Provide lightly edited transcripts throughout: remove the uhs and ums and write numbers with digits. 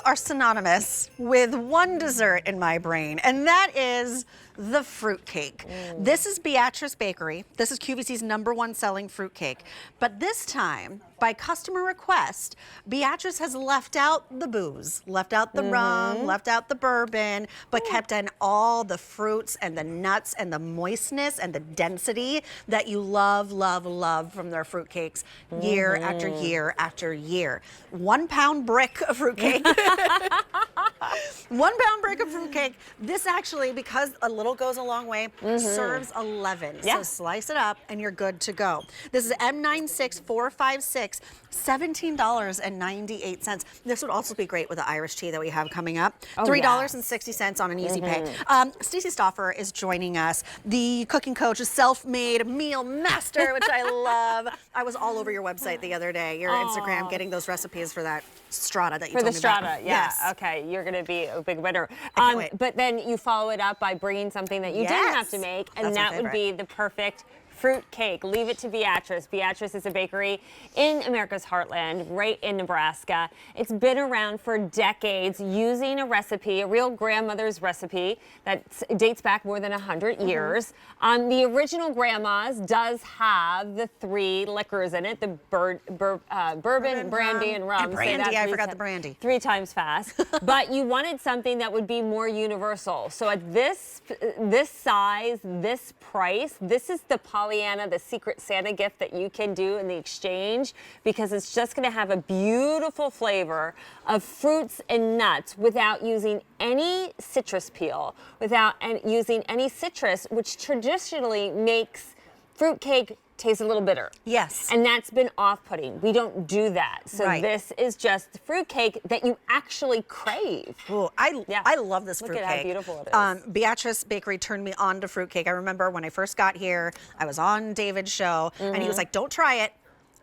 are synonymous with one dessert in my brain, and that is the fruitcake. This is Beatrice Bakery. This is QVC's #1 selling fruitcake. But this time, by customer request, Beatrice has left out the booze, left out the rum, left out the bourbon, but kept in all the fruits and the nuts and the moistness and the density that you love, love, love from their fruitcakes year after year after year. 1 pound brick of fruitcake. 1 pound brick of fruitcake. This actually, because a little goes a long way, serves 11. Yeah. So slice it up and you're good to go. This is M96456, $17.98. This would also be great with the Irish tea that we have coming up. $3.60 on an easy pay. Stacey Stauffer is joining us, the cooking coach, a self-made meal master, which I love. I was all over your website the other day, your Instagram, getting those recipes for that strata that you told me about. For the strata, yeah. Yes. Okay, you're going to be a big winner. I can't wait. But then you follow it up by bringing something that you didn't have to make, and That's my that would be the perfect fruit cake. Leave it to Beatrice. Beatrice is a bakery in America's heartland, right in Nebraska. It's been around for decades, using a recipe, a real grandmother's recipe that dates back more than 100 years. The original grandma's does have the 3 liquors in it, the bourbon, brandy, and rum. And brandy, I forgot the brandy. 3 times fast. But you wanted something that would be more universal. So at this size, this price, this is the Pollyanna, the Secret Santa gift that you can do in the exchange, because it's just going to have a beautiful flavor of fruits and nuts without using any citrus peel, without using any citrus, which traditionally makes fruitcake taste a little bitter. Yes. And that's been off-putting. We don't do that. So this is just fruitcake that you actually crave. Ooh, I love this fruitcake. Look at how beautiful it is. Beatrice Bakery turned me on to fruitcake. I remember when I first got here, I was on David's show, and he was like, don't try it.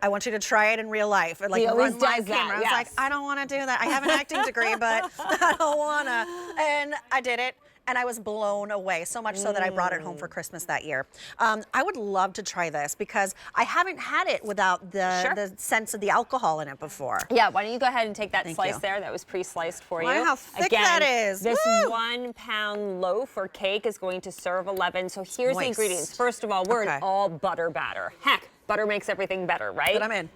I want you to try it in real life. Or like run live camera. I was like, I don't want to do that. I have an acting degree, but I don't want to. And I did it. And I was blown away, so much so that I brought it home for Christmas that year. I would love to try this because I haven't had it without the sense of the alcohol in it before. Yeah, why don't you go ahead and take that slice there that was pre-sliced for you. How thick that is. This 1 pound loaf or cake is going to serve 11. So here's the ingredients. First of all, we're in all butter batter. Heck, butter makes everything better, right? But I'm in.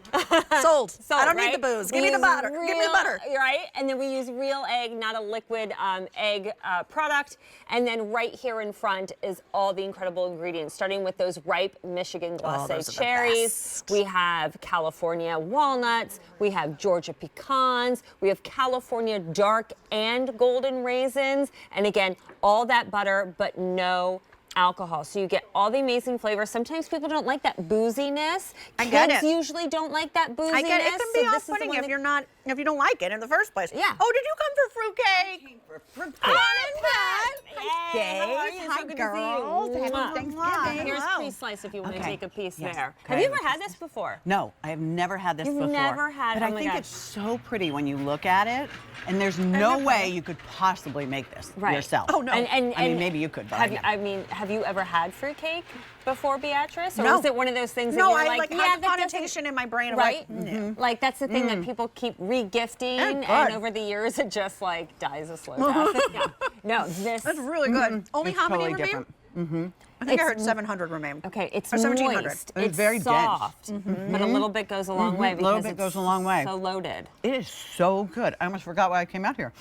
Sold. I don't need the booze. Give me the butter. Give me the butter. Right? And then we use real egg, not a liquid egg product. And then right here in front is all the incredible ingredients, starting with those ripe Michigan glacé cherries. We have California walnuts. We have Georgia pecans. We have California dark and golden raisins. And again, all that butter, but no alcohol, so you get all the amazing flavors. Sometimes people don't like that booziness. I get it. Kids usually don't like that booziness. I get it. It can be off-putting if if you don't like it in the first place. Yeah. Oh, did you come for fruitcake? I came for fruitcake. Hi, Hey, how are you? Hi, So good girls. to see you. Happy Thanksgiving. Here's Wow. pre-slice if you want to take a piece Yes. there. Okay. Have you ever had this before? No, I have never had this before. Never had it. But Oh I my think gosh. it's so pretty when you look at it, and there's no way you could possibly make this yourself. Oh, no. I mean, maybe you could, but have you ever had fruitcake before, Beatrice? Or No. was it one of those things that No, you're I like, had the connotation in my brain of right? like, Like that's the thing that people keep re-gifting, and over the years it just like dies a slow death. Yeah. No, this. That's really good. Only It's how totally many remain? different. I think I heard 700 remain. Okay, it's Or 1700. moist. It's very dense. soft, but a little bit goes a long way A because little bit it's goes a long way. so loaded. It is so good. I almost forgot why I came out here.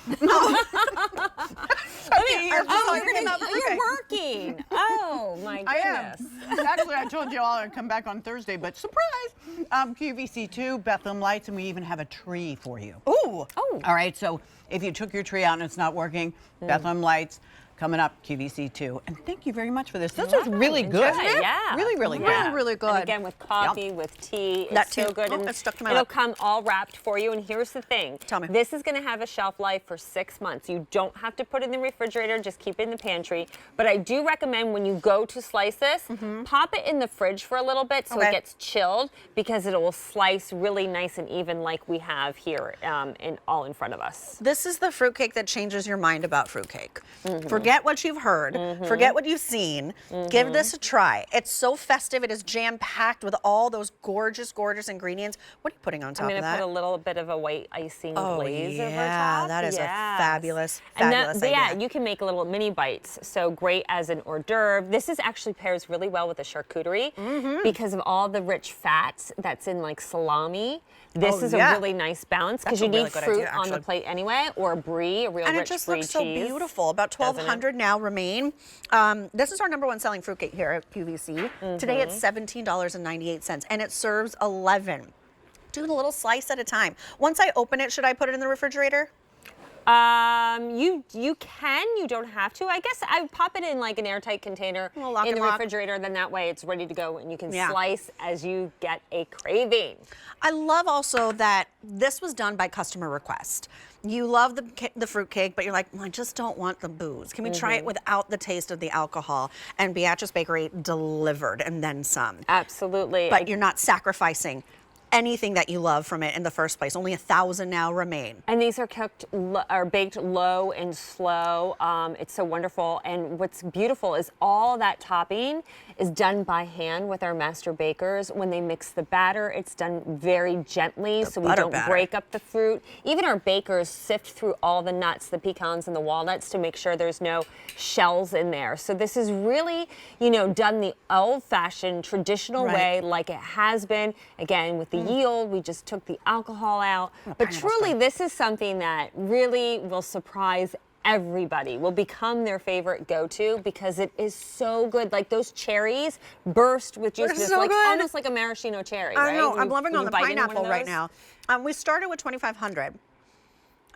You're working. Oh my I am. goodness. Actually, I told you all I'd come back on Thursday, but surprise! QVC2, Bethlehem Lights, and we even have a tree for you. Ooh. Oh. All right, so if you took your tree out and it's not working, Bethlehem Lights, coming up, QVC2. And thank you very much for this. This was really good. Yeah. Really, really good. Really, really good. And again, with coffee, with tea, That it's so too. good. Oh, And it stuck to my it'll lip. come all wrapped for you. And here's the thing. Tell me. This is going to have a shelf life for 6 months. You don't have to put it in the refrigerator. Just keep it in the pantry. But I do recommend when you go to slice this, pop it in the fridge for a little bit so it gets chilled, because it will slice really nice and even like we have here all in front of us. This is the fruitcake that changes your mind about fruitcake. For Forget what you've heard. Forget what you've seen. Give this a try. It's so festive. It is jam-packed with all those gorgeous, gorgeous ingredients. What are you putting on top I'm of going to that? put a little bit of a white icing glaze over yeah, top. that is a Yes. fabulous, And fabulous that, idea. yeah, you can make little mini bites. So great as an hors d'oeuvre. This is actually pairs really well with the charcuterie because of all the rich fats that's in like salami. This is a really nice balance because you need fruit on the plate anyway, or brie, a real And rich it just brie looks so cheese. beautiful. About 1,200 now remain. This is our #1 selling fruitcake here at QVC. Today it's $17.98, and it serves 11. Do a little slice at a time. Once I open it, should I put it in the refrigerator? You can, you don't have to. I guess I would pop it in like an airtight container in the refrigerator, then that way it's ready to go and you can slice as you get a craving. I love also that this was done by customer request. You love the fruitcake, but you're like, well, I just don't want the booze. Can we try it without the taste of the alcohol? And Beatrice Bakery delivered and then some. Absolutely. But you're not sacrificing anything that you love from it in the first place. Only 1,000 now remain. And these are cooked or baked low and slow. It's so wonderful. And what's beautiful is all that topping is done by hand with our master bakers. When they mix the batter, it's done very gently so we don't break up the fruit. Even our bakers sift through all the nuts, the pecans and the walnuts to make sure there's no shells in there. So this is really, you know, done the old-fashioned traditional way like it has been. Again, with the Ye Olde, we just took the alcohol out. But truly, this is something that really will surprise everybody, will become their favorite go-to because it is so good. Like those cherries burst with juice. It's like almost like a maraschino cherry, right? I know. I'm loving on the pineapple right now. We started with 2,500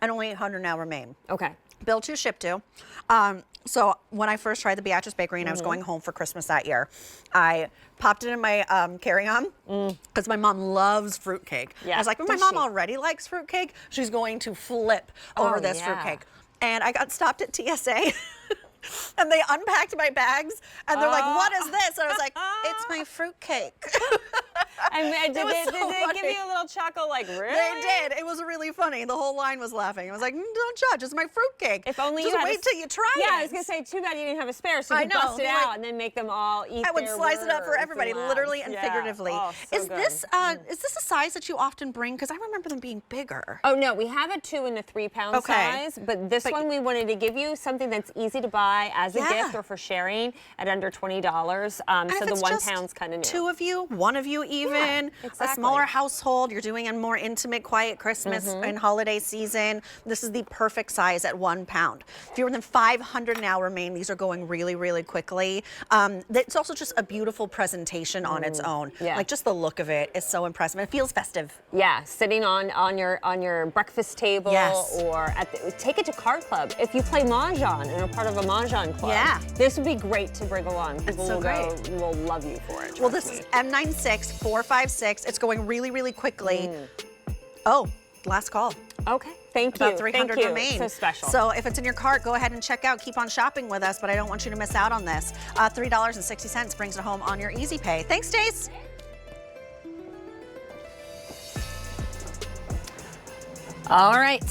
and only 800 now remain. Okay. Bill to, ship to. So when I first tried the Beatrice Bakery and I was going home for Christmas that year, I popped it in my carry-on because my mom loves fruitcake. I was like, well, my mom already likes fruitcake. She's going to flip over this fruitcake. And I got stopped at TSA. And they unpacked my bags, and they're like, what is this? And I was like, it's my fruitcake. Did they give you a little chuckle, like, really? They did. It was really funny. The whole line was laughing. I was like, don't judge. It's my fruitcake. If only Just you had wait till you try it. Yeah, I was going to say, too bad you didn't have a spare, so you could bust it out and then make them all eat I would slice it up for everybody, literally and figuratively. Oh, so is this a size that you often bring? Because I remember them being bigger. Oh, no. We have a 2 and a 3 pound size, but this one we wanted to give you something that's easy to buy as a gift or for sharing at under $20. So the 1 pound's kind of new. 2 of you, 1 of you even, a smaller household, you're doing a more intimate, quiet Christmas and holiday season. This is the perfect size at 1 pound. Fewer than 500 now remain. These are going really, really quickly. It's also just a beautiful presentation on its own. Like just the look of it is so impressive. It feels festive. Yeah, sitting on your breakfast table or take it to card club. If you play mahjong and are part of a mahjong club, this would be great to bring along. People will love you for it. Well, this is M96456. It's going really, really quickly. Oh, last call. Okay. Thank you. About 300 remain. So special. So if it's in your cart, go ahead and check out. Keep on shopping with us, but I don't want you to miss out on this. $3.60 brings it home on your Easy Pay. Thanks, Stace. All right.